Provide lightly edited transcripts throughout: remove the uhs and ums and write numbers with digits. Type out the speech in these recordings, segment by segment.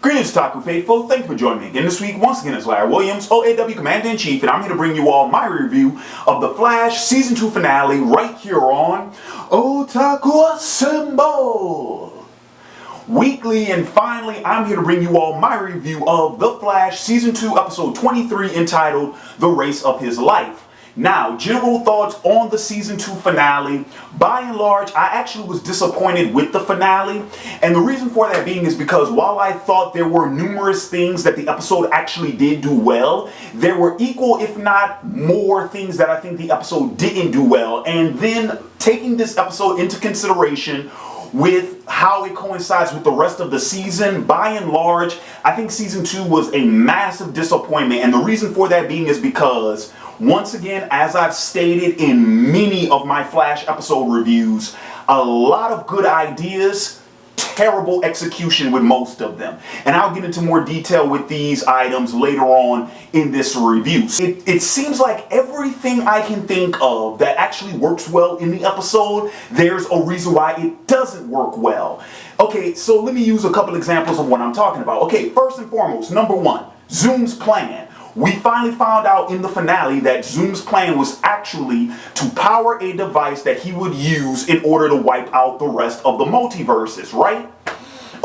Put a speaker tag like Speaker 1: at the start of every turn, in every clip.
Speaker 1: Greetings, Taku Faithful. Thank you for joining me again this week. Once again, it's Larry Williams, OAW Commander-in-Chief, and I'm here to bring you all my review of The Flash Season 2 finale right here on Otaku Assemble. Weekly, and finally, I'm here to bring you all my review of The Flash Season 2 Episode 23 entitled The Race of His Life. Now, general thoughts on the Season 2 finale. By and large, I actually was disappointed with the finale. And the reason for that being is because while I thought there were numerous things that the episode actually did do well, there were equal, if not more, things that I think the episode didn't do well. And then taking this episode into consideration with how it coincides with the rest of the season, by and large, I think Season 2 was a massive disappointment. And the reason for that being is because, once again, as I've stated in many of my Flash episode reviews, a lot of good ideas, terrible execution with most of them. And I'll get into more detail with these items later on in this review. It seems like everything I can think of that actually works well in the episode, there's a reason why it doesn't work well. Okay, so let me use a couple examples of what I'm talking about. Okay, first and foremost, number one, Zoom's plan. We finally found out in the finale that Zoom's plan was actually to power a device that he would use in order to wipe out the rest of the multiverses, right?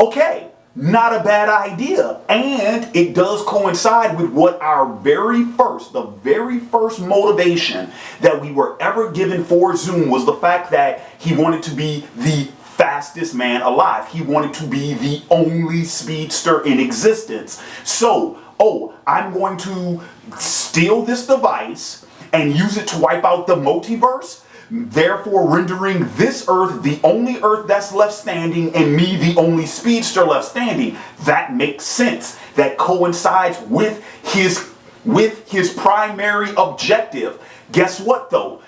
Speaker 1: Okay, not a bad idea. And it does coincide with what our the very first motivation that we were ever given for Zoom was the fact that he wanted to be the fastest man alive. He wanted to be the only speedster in existence. So, I'm going to steal this device and use it to wipe out the multiverse, therefore rendering this Earth the only Earth that's left standing and me the only speedster left standing. That makes sense. That coincides with his primary objective. Guess what though?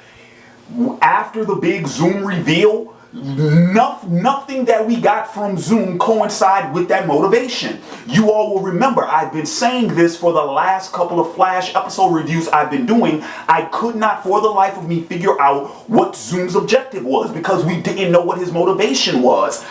Speaker 1: After the big Zoom reveal, nothing that we got from Zoom coincide with that motivation. You all will remember, I've been saying this for the last couple of Flash episode reviews I've been doing. I could not for the life of me figure out what Zoom's objective was because we didn't know what his motivation was.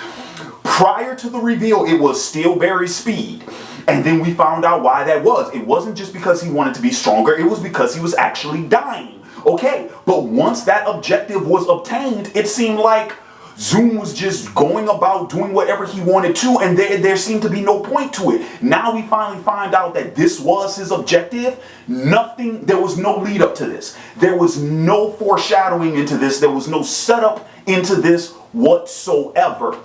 Speaker 1: Prior to the reveal, it was still Barry's speed. And then we found out why that was. It wasn't just because he wanted to be stronger, it was because he was actually dying. Okay, but once that objective was obtained, it seemed like Zoom was just going about doing whatever he wanted to, and there seemed to be no point to it. Now we finally find out that this was his objective. There was no lead up to this. There was no foreshadowing into this. There was no setup into this whatsoever.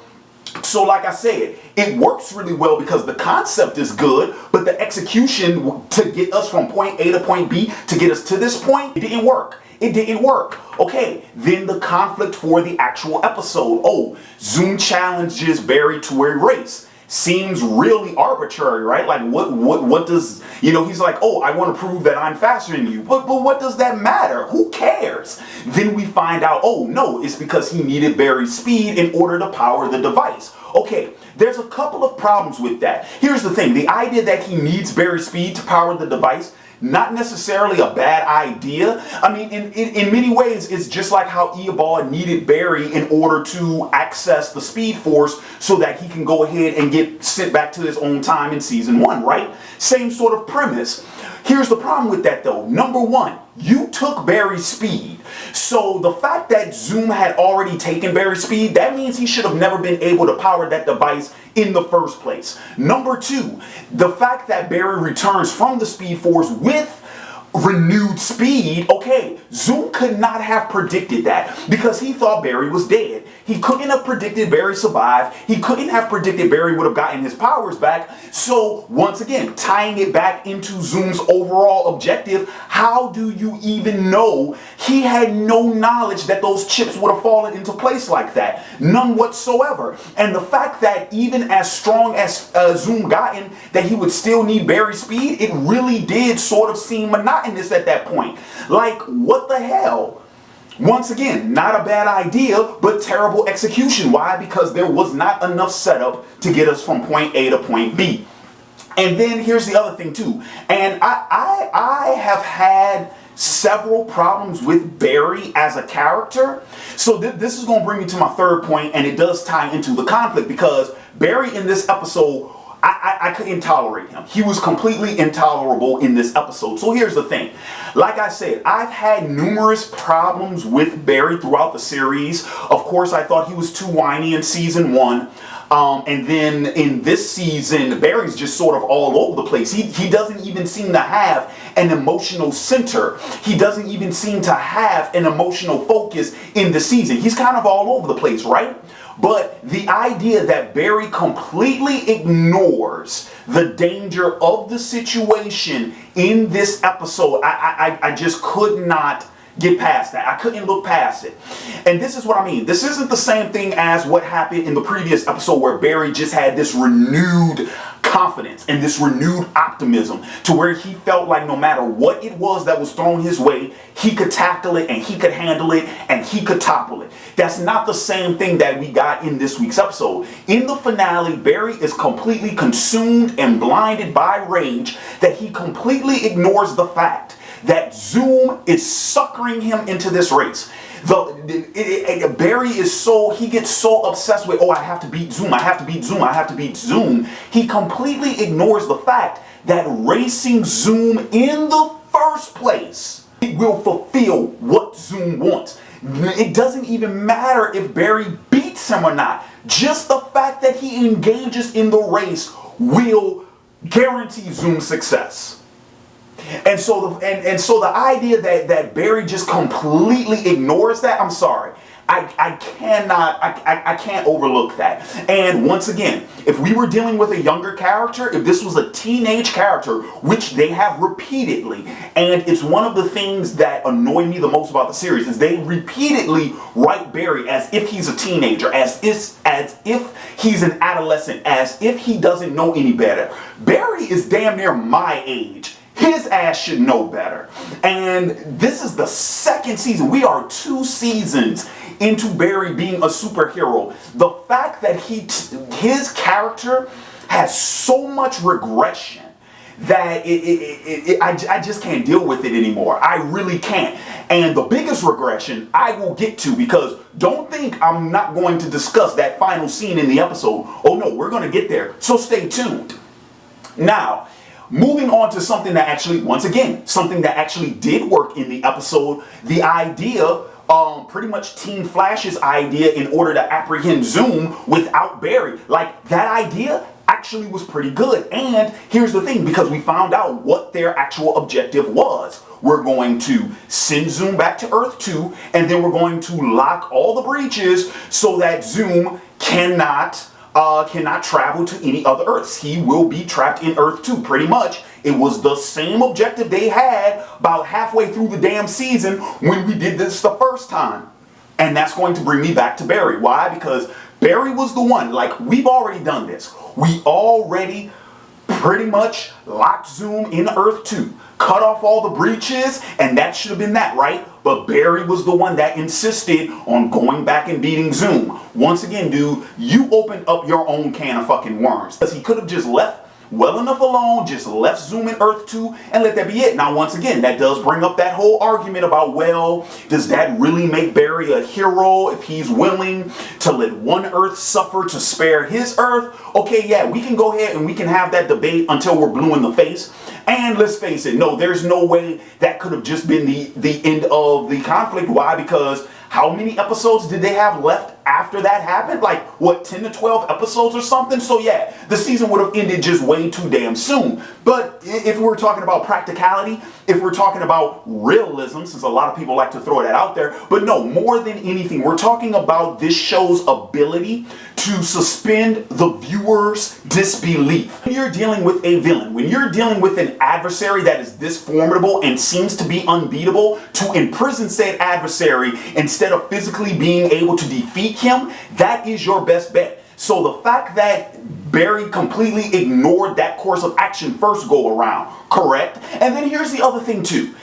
Speaker 1: So like I said, it works really well because the concept is good, but the execution to get us from point A to point B, to get us to this point, it didn't work. It didn't work. Okay, then the conflict for the actual episode. Zoom challenges Barry to a race. Seems really arbitrary, right? Like what does, he's like, I want to prove that I'm faster than you. But what does that matter? Who cares? Then we find out, no, it's because he needed Barry's speed in order to power the device. Okay, there's a couple of problems with that. Here's the thing. The idea that he needs Barry's speed to power the device, not necessarily a bad idea. I mean, in many ways, it's just like how Eobard needed Barry in order to access the Speed Force so that he can go ahead and get sent back to his own time in Season 1, right? Same sort of premise. Here's the problem with that though. Number one, you took Barry's speed. So the fact that Zoom had already taken Barry's speed, that means he should have never been able to power that device in the first place. Number two, the fact that Barry returns from the Speed Force with renewed speed, Zoom could not have predicted that because he thought Barry was dead. He couldn't have predicted Barry survived. He couldn't have predicted Barry would have gotten his powers back. So once again, tying it back into Zoom's overall objective, how do you even know? He had no knowledge that those chips would have fallen into place like that. None whatsoever. And the fact that even as strong as Zoom gotten, that he would still need Barry's speed, it really did sort of seem monotonous at that point. Like, what the hell? Once again, not a bad idea, but terrible execution. Why? Because there was not enough setup to get us from point A to point B. And then here's the other thing too. And I have had several problems with Barry as a character. So this is going to bring me to my third point, and it does tie into the conflict because Barry in this episode I couldn't tolerate him. He was completely intolerable in this episode. So here's the thing. Like I said, I've had numerous problems with Barry throughout the series. Of course, I thought he was too whiny in season 1. And then in this season, Barry's just sort of all over the place. He doesn't even seem to have an emotional center. He doesn't even seem to have an emotional focus in the season. He's kind of all over the place, right? But the idea that Barry completely ignores the danger of the situation in this episode, I just could not get past that. I couldn't look past it. And this is what I mean. This isn't the same thing as what happened in the previous episode where Barry just had this renewed confidence and this renewed optimism to where he felt like no matter what it was that was thrown his way, he could tackle it and he could handle it and he could topple it. That's not the same thing that we got in this week's episode. In the finale, Barry is completely consumed and blinded by rage that he completely ignores the fact that Zoom is suckering him into this race. Barry is he gets so obsessed with, oh, I have to beat Zoom, I have to beat Zoom, I have to beat Zoom. He completely ignores the fact that racing Zoom in the first place, it will fulfill what Zoom wants. It doesn't even matter if Barry beats him or not. Just the fact that he engages in the race will guarantee Zoom's success. And so the idea that Barry just completely ignores that, I'm sorry. I can't overlook that. And once again, if we were dealing with a younger character, if this was a teenage character, which they have repeatedly, and it's one of the things that annoy me the most about the series, is they repeatedly write Barry as if he's a teenager, as if he's an adolescent, as if he doesn't know any better. Barry is damn near my age. His ass should know better. And this is the second season. We are 2 seasons into Barry being a superhero. The fact that his character has so much regression that I just can't deal with it anymore. I really can't. And the biggest regression I will get to, because don't think I'm not going to discuss that final scene in the episode. Oh no, we're going to get there. So stay tuned. Now, moving on to something that actually, once again, something that actually did work in the episode, the idea, pretty much Team Flash's idea in order to apprehend Zoom without Barry. Like, that idea actually was pretty good. And here's the thing, because we found out what their actual objective was. We're going to send Zoom back to Earth 2, and then we're going to lock all the breaches so that Zoom cannot travel to any other Earths. He will be trapped in Earth 2, pretty much. It was the same objective they had about halfway through the damn season when we did this the first time. And that's going to bring me back to Barry. Why? Because Barry was the one, like, we've already done this. We already pretty much locked Zoom in Earth 2, cut off all the breaches, and that should have been that, right? But Barry was the one that insisted on going back and beating Zoom. Once again, dude, you opened up your own can of fucking worms. Because he could have just left well enough alone, just left Zoom in Earth 2 and let that be it. Now, once again, that does bring up that whole argument about, well, does that really make Barry a hero if he's willing to let one Earth suffer to spare his Earth? Okay, yeah, we can go ahead and we can have that debate until we're blue in the face. And let's face it, no, there's no way that could have just been the end of the conflict. Why? Because how many episodes did they have left after that happened? Like, what, 10 to 12 episodes or something? So yeah, the season would have ended just way too damn soon. But if we're talking about practicality, if we're talking about realism, since a lot of people like to throw that out there, but no, more than anything, we're talking about this show's ability to suspend the viewer's disbelief. When you're dealing with a villain, when you're dealing with an adversary that is this formidable and seems to be unbeatable, to imprison said adversary instead of physically being able to defeat him, that is your best bet. So the fact that Barry completely ignored that course of action first go around, correct? And then here's the other thing too.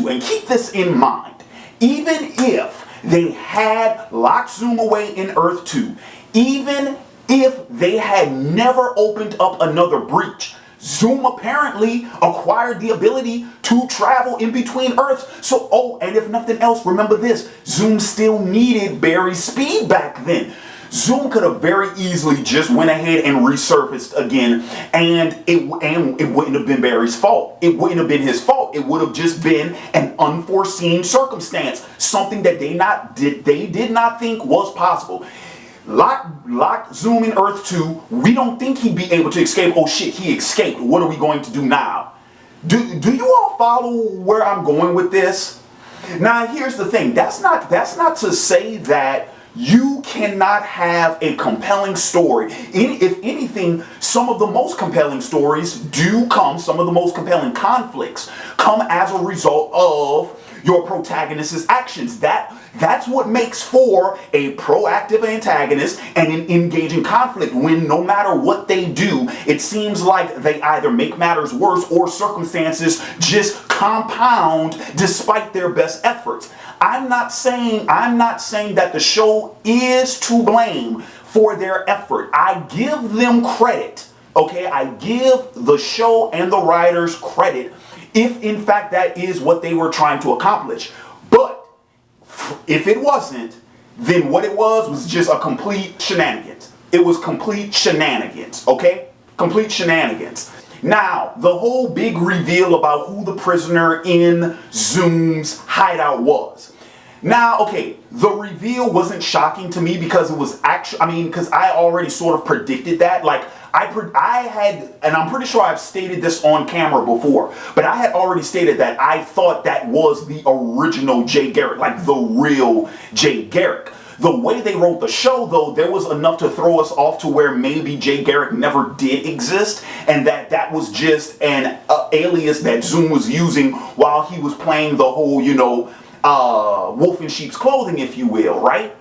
Speaker 1: And keep this in mind. Even if they had locked Zoom away in Earth 2, even if they had never opened up another breach, Zoom apparently acquired the ability to travel in between Earths. So, and if nothing else, remember this, Zoom still needed Barry's speed back then. Zoom could have very easily just went ahead and resurfaced again, and it wouldn't have been Barry's fault. It wouldn't have been his fault. It would have just been an unforeseen circumstance, something that they did not think was possible. Lock Zoom in Earth 2. We don't think he'd be able to escape. Oh shit, he escaped. What are we going to do now? Do you all follow where I'm going with this? Now here's the thing. That's not to say that you cannot have a compelling story. If anything, some of the most compelling stories some of the most compelling conflicts come as a result of your protagonist's actions. That's what makes for a proactive antagonist and an engaging conflict, when no matter what they do, it seems like they either make matters worse or circumstances just compound despite their best efforts. I'm not saying that the show is to blame for their effort. I give them credit. Okay, I give the show and the writers credit if in fact that is what they were trying to accomplish. But if it wasn't, then what it was just a complete shenanigans. It was complete shenanigans, okay? Complete shenanigans. Now, the whole big reveal about who the prisoner in Zoom's hideout was. Now, okay, the reveal wasn't shocking to me because it was actually, because I already sort of predicted that. Like, I had, and I'm pretty sure I've stated this on camera before, but I had already stated that I thought that was the original Jay Garrick, like the real Jay Garrick. The way they wrote the show, though, there was enough to throw us off to where maybe Jay Garrick never did exist, and that was just an alias that Zoom was using while he was playing the whole, wolf in sheep's clothing, if you will, right?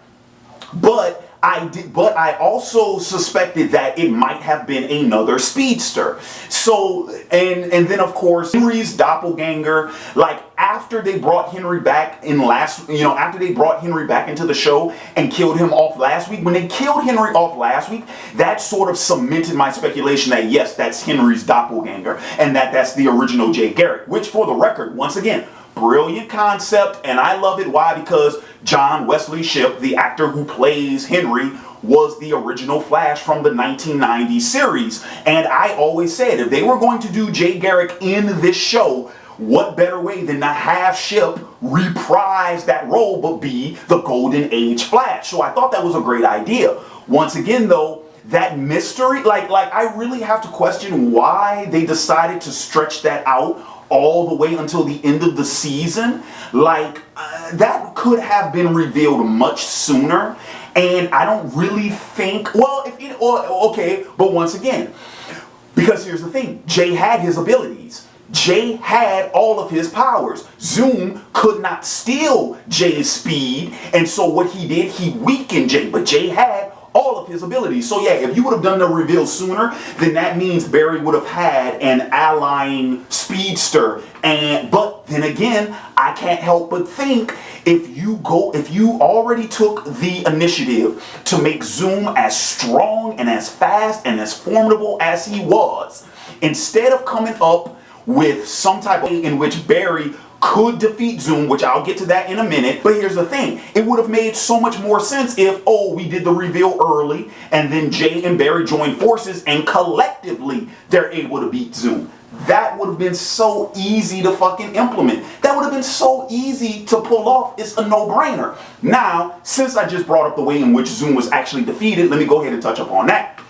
Speaker 1: But I also suspected that it might have been another speedster. So, and then of course, Henry's doppelganger, like after they brought Henry back after they brought Henry back into the show and killed him off last week, when they killed Henry off last week, that sort of cemented my speculation that yes, that's Henry's doppelganger and that's the original Jay Garrick, which for the record, once again, brilliant concept, and I love it. Why? Because John Wesley Shipp, the actor who plays Henry, was the original Flash from the 1990 series. And I always said, if they were going to do Jay Garrick in this show, what better way than to have Shipp reprise that role but be the Golden Age Flash? So I thought that was a great idea. Once again, though, that mystery, like I really have to question why they decided to stretch that out all the way until the end of the season. That could have been revealed much sooner, and I don't really think, but once again, because here's the thing, Jay had his abilities. Jay had all of his powers. Zoom could not steal Jay's speed, and so what he did, he weakened Jay, but Jay had all of his abilities. So yeah, if you would have done the reveal sooner, then that means Barry would have had an allying speedster. But then again, I can't help but think if you already took the initiative to make Zoom as strong and as fast and as formidable as he was, instead of coming up with some type of way in which Barry could defeat Zoom, which I'll get to that in a minute. But here's the thing. It would have made so much more sense if, we did the reveal early and then Jay and Barry join forces and collectively they're able to beat Zoom. That would have been so easy to fucking implement. That would have been so easy to pull off. It's a no-brainer. Now, since I just brought up the way in which Zoom was actually defeated, let me go ahead and touch up on that.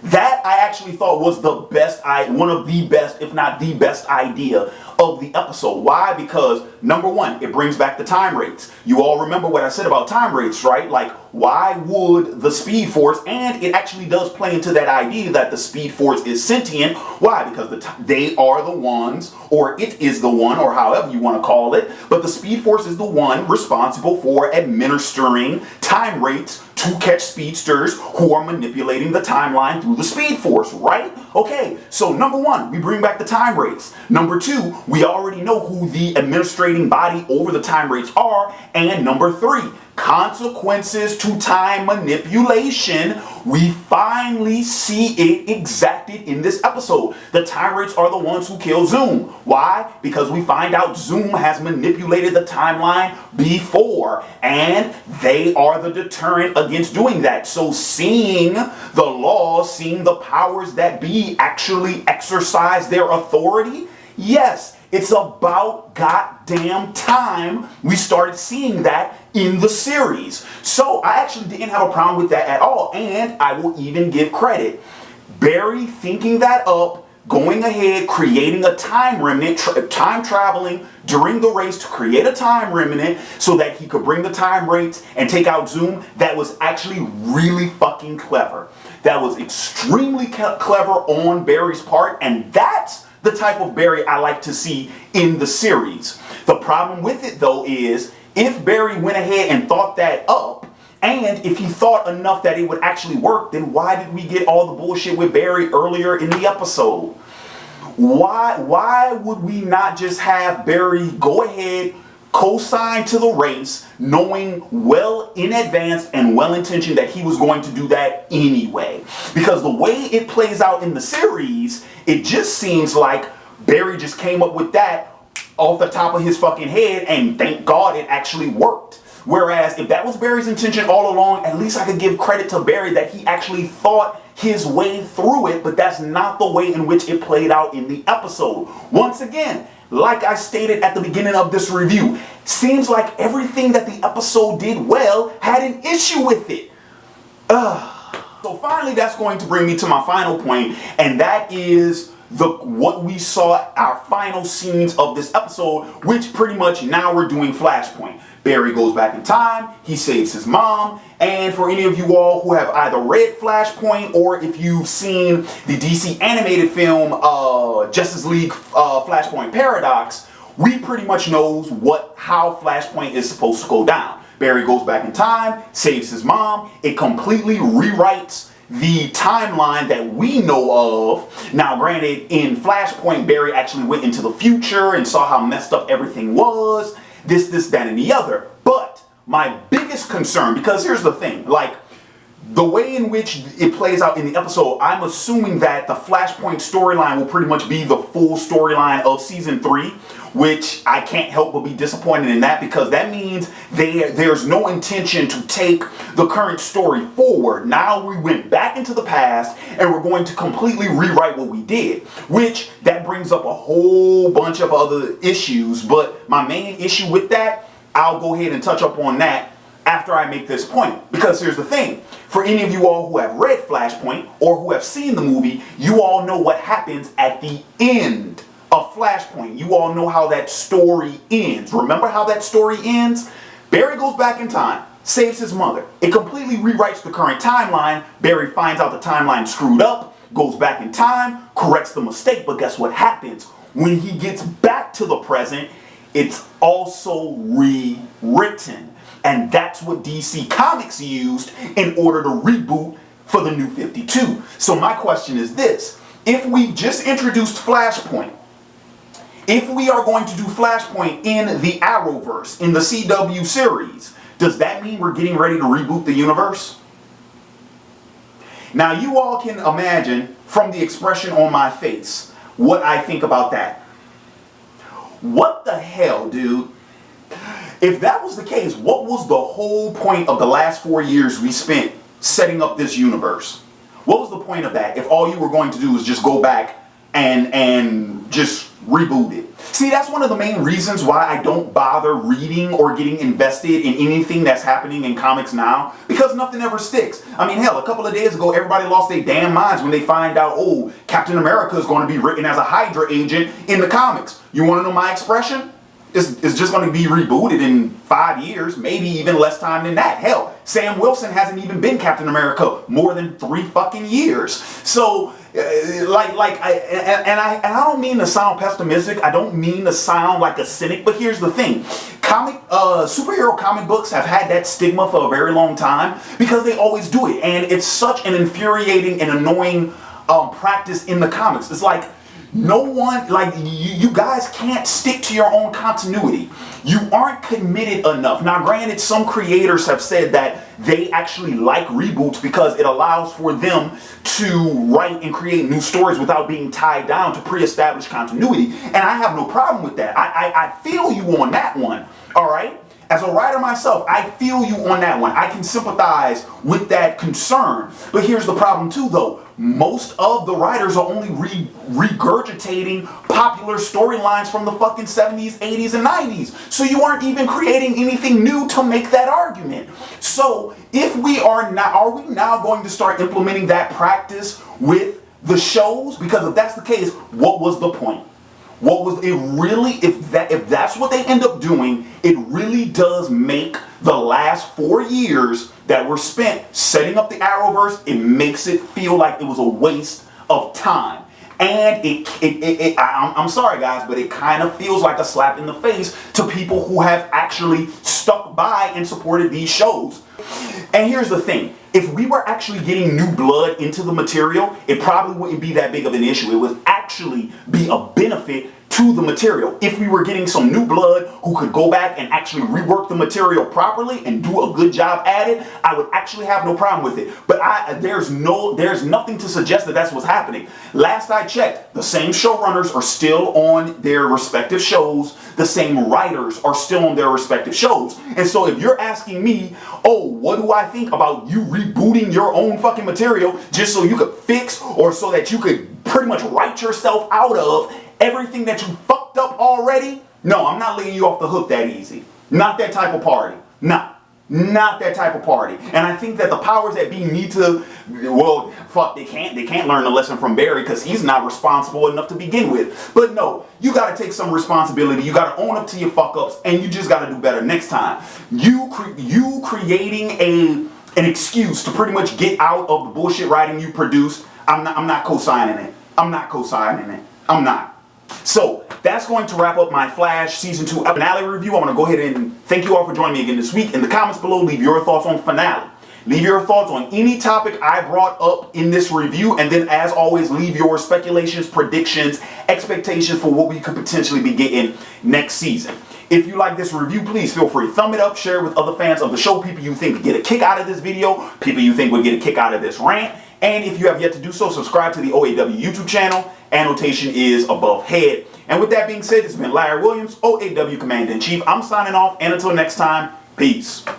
Speaker 1: That I actually thought was one of the best, if not the best idea of the episode. Why? Because number one, it brings back the time rates. You all remember what I said about time rates, right? Like, why would the Speed Force, and it actually does play into that idea that the Speed Force is sentient. Why? Because they are the ones, or it is the one, or however you want to call it, but the Speed Force is the one responsible for administering time rates to catch speedsters who are manipulating the timeline through the Speed Force, right? Okay, so number one, we bring back the time rates. Number two, we already know who the administrating body over the time rates are. And number three, consequences to time manipulation. We finally see it exacted in this episode. The time wraiths are the ones who kill Zoom. Why? Because we find out Zoom has manipulated the timeline before, and they are the deterrent against doing that. So seeing the laws, seeing the powers that be actually exercise their authority, yes, it's about goddamn time we started seeing that in the series. So I actually didn't have a problem with that at all. And I will even give credit. Barry thinking that up, going ahead, creating a time remnant, time traveling during the race to create a time remnant so that he could bring the time wraiths and take out Zoom. That was actually really fucking clever. That was extremely clever on Barry's part. And that's the type of Barry I like to see in the series. The problem with it though is if Barry went ahead and thought that up, and if he thought enough that it would actually work, then why did we get all the bullshit with Barry earlier in the episode? Why would we not just have Barry go ahead, co-sign to the race, knowing well in advance and well-intentioned that he was going to do that anyway? Because the way it plays out in the series, it just seems like Barry just came up with that off the top of his fucking head, and thank God it actually worked. Whereas if that was Barry's intention all along, at least I could give credit to Barry that he actually thought his way through it, but that's not the way in which it played out in the episode. Once again, like I stated at the beginning of this review, seems like everything that the episode did well had an issue with it. So finally, that's going to bring me to my final point, and that is what we saw, our final scenes of this episode, which pretty much now we're doing Flashpoint. Barry goes back in time, he saves his mom, and for any of you all who have either read Flashpoint or if you've seen the DC animated film Justice League Flashpoint Paradox, we pretty much knows how Flashpoint is supposed to go down. Barry goes back in time, saves his mom, it completely rewrites the timeline that we know of. Now granted, in Flashpoint, Barry actually went into the future and saw how messed up everything was, this, that, and the other. But my biggest concern, because here's the thing, like, the way in which it plays out in the episode, I'm assuming that the Flashpoint storyline will pretty much be the full storyline of season 3, which I can't help but be disappointed in that, because that means there's no intention to take the current story forward. Now we went back into the past and we're going to completely rewrite what we did, which that brings up a whole bunch of other issues. But my main issue with that, I'll go ahead and touch up on that after I make this point. Because here's the thing, for any of you all who have read Flashpoint or who have seen the movie, you all know what happens at the end of Flashpoint. You all know how that story ends. Remember how that story ends? Barry goes back in time, saves his mother. It completely rewrites the current timeline. Barry finds out the timeline screwed up, goes back in time, corrects the mistake, but guess what happens? When he gets back to the present, it's also rewritten. And that's what DC Comics used in order to reboot for the New 52. So my question is this: if we've just introduced Flashpoint, if we are going to do Flashpoint in the Arrowverse, in the CW series, does that mean we're getting ready to reboot the universe? Now you all can imagine from the expression on my face what I think about that. What the hell, dude? If that was the case, what was the whole point of the last 4 years we spent setting up this universe? What was the point of that if all you were going to do was just go back and just reboot it? See, that's one of the main reasons why I don't bother reading or getting invested in anything that's happening in comics now, because nothing ever sticks. I mean, hell, a couple of days ago, everybody lost their damn minds when they find out, oh, Captain America is going to be written as a Hydra agent in the comics. You want to know my expression? It's just going to be rebooted in 5 years, maybe even less time than that. Hell, Sam Wilson hasn't even been Captain America more than 3 fucking years. So, I don't mean to sound pessimistic. I don't mean to sound like a cynic. But here's the thing: superhero comic books have had that stigma for a very long time because they always do it, and it's such an infuriating and annoying practice in the comics. It's like, No one, like, you guys can't stick to your own continuity. You aren't committed enough. Now, granted, some creators have said that they actually like reboots because it allows for them to write and create new stories without being tied down to pre-established continuity. And I have no problem with that. I feel you on that one, all right? As a writer myself, I feel you on that one. I can sympathize with that concern. But here's the problem too, though. Most of the writers are only regurgitating popular storylines from the fucking 70s, 80s, and 90s. So you aren't even creating anything new to make that argument. So if we are we now going to start implementing that practice with the shows? Because if that's the case, what was the point? What was it really, if that's what they end up doing, it really does make the last 4 years that were spent setting up the Arrowverse, it makes it feel like it was a waste of time. And I'm sorry guys, but it kind of feels like a slap in the face to people who have actually stuck by and supported these shows. And here's the thing. If we were actually getting new blood into the material, it probably wouldn't be that big of an issue. It would actually be a benefit to the material. If we were getting some new blood who could go back and actually rework the material properly and do a good job at it, I would actually have no problem with it. But there's nothing to suggest that that's what's happening. Last I checked, the same showrunners are still on their respective shows. The same writers are still on their respective shows. And so if you're asking me, oh, what do I think about you rebooting your own fucking material just so you could fix or so that you could pretty much write yourself out of everything that you fucked up already? No, I'm not letting you off the hook that easy. Not that type of party. Not that type of party. And I think that the powers that be need to, well, fuck, they can't learn a lesson from Barry because he's not responsible enough to begin with. But no, you got to take some responsibility. You got to own up to your fuck ups, and you just got to do better next time. You creating an excuse to pretty much get out of the bullshit writing you produced, I'm not co-signing it. I'm not co-signing it. I'm not. So that's going to wrap up my Flash Season 2 finale review. I'm going to go ahead and thank you all for joining me again this week. In the comments below, leave your thoughts on the finale. Leave your thoughts on any topic I brought up in this review. And then, as always, leave your speculations, predictions, expectations for what we could potentially be getting next season. If you like this review, please feel free to thumb it up, share it with other fans of the show, people you think would get a kick out of this video, people you think would get a kick out of this rant. And if you have yet to do so, subscribe to the OAW YouTube channel. Annotation is above head. And with that being said, it's been Larry Williams, OAW Commander-in-Chief. I'm signing off, and until next time, peace.